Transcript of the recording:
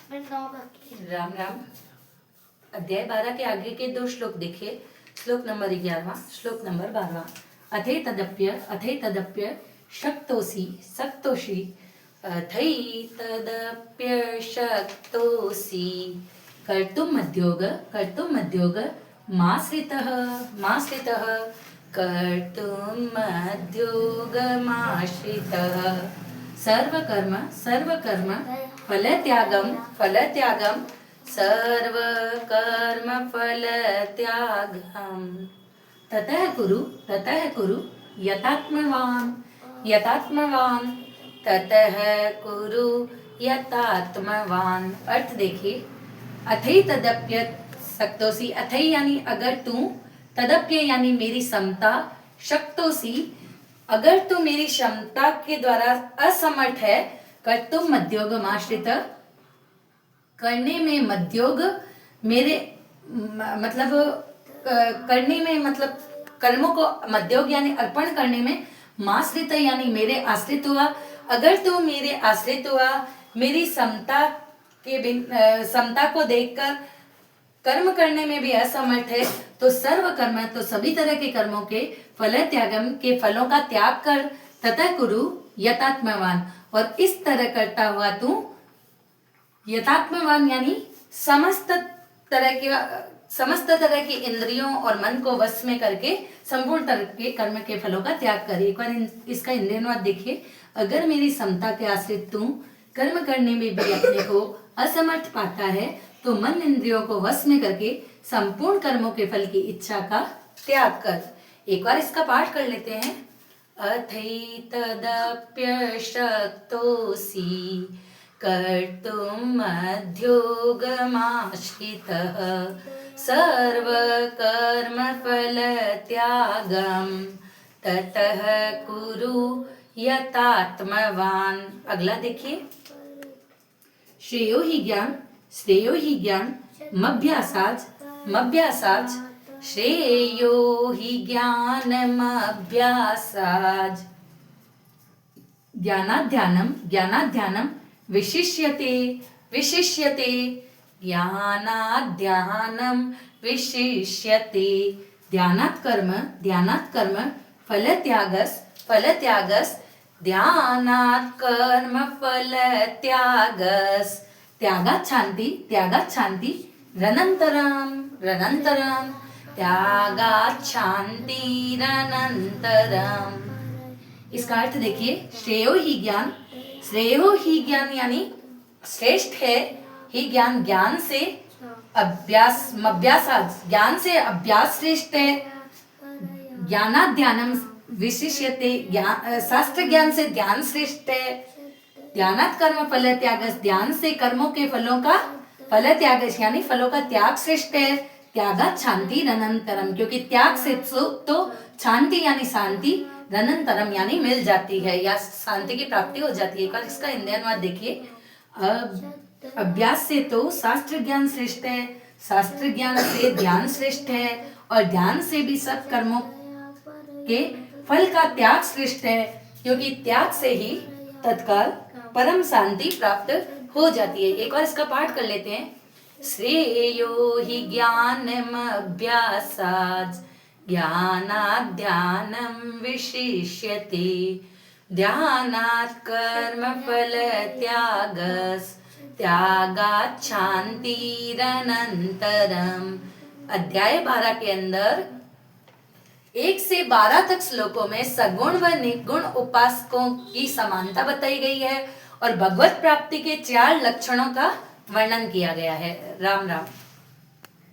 राम राम। अध्याय 12 के आगे के 2 श्लोक देखिए। श्लोक नंबर 11, श्लोक नंबर 12। अथैतदप्य शक्तोषि सक्तोषि अथैतदप्य शक्तोषि कर्तुमद्योग माश्रितः कर्तुमद्योगमाश्रितः सर्वकर्म फलत्यागम सर्वकर्म फलत्यागम ततः कुरु यतात्मवान ततः कुरु यतात्मवान। अर्थ देखिए। अथई तदप्य शक्तोसी, अथई यानी अगर तू, तदप्य यानी मेरी क्षमता, शक्तोसी अगर तू मेरी क्षमता के द्वारा असमर्थ है, कर तुम मध्योग आश्रित करने में मध्योग मेरे मतलब करने में मतलब कर्मों को मध्योग यानी अर्पण करने में माश्रित यानी मेरे आश्रित हुआ। अगर तू मेरे आश्रित हुआ, मेरी क्षमता को देखकर कर्म करने में भी असमर्थ है, तो सर्व कर्म तो सभी तरह के कर्मों के फल त्यागम के फलों का त्याग कर, तथा कुरु यतात्मवान और इस तरह करता हुआ तू यतात्मवान यानी समस्त तरह की इंद्रियों और मन को वश में करके संपूर्ण तरह के कर्म के फलों का त्याग कर। एक बार इसका इंद्रिय अनुवाद देखिए। अगर मेरी समता के आश्रित तू कर्म करने में भी अपने को असमर्थ पाता है, तो मन इंद्रियों को वश में करके संपूर्ण कर्मों के फल की इच्छा का त्याग कर। एक बार इसका पाठ कर लेते हैं। अथैतदप्य शक्तोषि कर्तुमद्योगमाश्रितः सर्वकर्मफलत्यागं ततः कुरु यतात्मवान। अगला देखिए। श्रेयो ही ज्ञान मभ्यासाच श्रेयो हि ज्ञानमभ्यासाच ज्ञानाध्यानम विशिष्यते ज्ञानाध्यानम विशिष्यते ध्यानात् कर्म फलत्यागस ध्यानात् कर्म फलत्यागस त्यागात् शांति रनंतरम त्यागात् शांतिरनंतरम। इसका अर्थ देखिए। श्रेयो ही ज्ञान यानी श्रेष्ठ है, ही ज्ञान से ज्ञान से अभ्यास श्रेष्ठ है, ज्ञानाध्यानम विशिष्यते शास्त्र ज्ञान से ध्यान श्रेष्ठ है, ध्यानात् कर्म फल त्यागस ध्यान से कर्मों के फलों का फल त्यागस यानी फलों का त्याग श्रेष्ठ है, त्यागात् शांति रनंतरम क्योंकि त्याग से तो शांति यानी शांति, रनंतरम यानी मिल जाती है या शांति की प्राप्ति हो जाती है। इसका हिंदी अनुवाद देखिए। अभ्यास से तो शास्त्र ज्ञान श्रेष्ठ है, शास्त्र ज्ञान से ध्यान श्रेष्ठ है और ध्यान से भी सब कर्मों के फल का त्याग श्रेष्ठ है क्योंकि त्याग से ही तत्काल परम शांति प्राप्त हो जाती है। एक बार इसका पाठ कर लेते हैं। श्रेयो हि ज्ञानमभ्यासात् ज्ञानाध्यानम विशिष्यते ध्यानात् कर्म फल त्यागात् शांतिरनंतरम। अध्याय 12 के अंदर 1 से 12 तक श्लोकों में सगुण व निर्गुण उपासकों की समानता बताई गई है और भगवत प्राप्ति के 4 लक्षणों का वर्णन किया गया है। राम राम।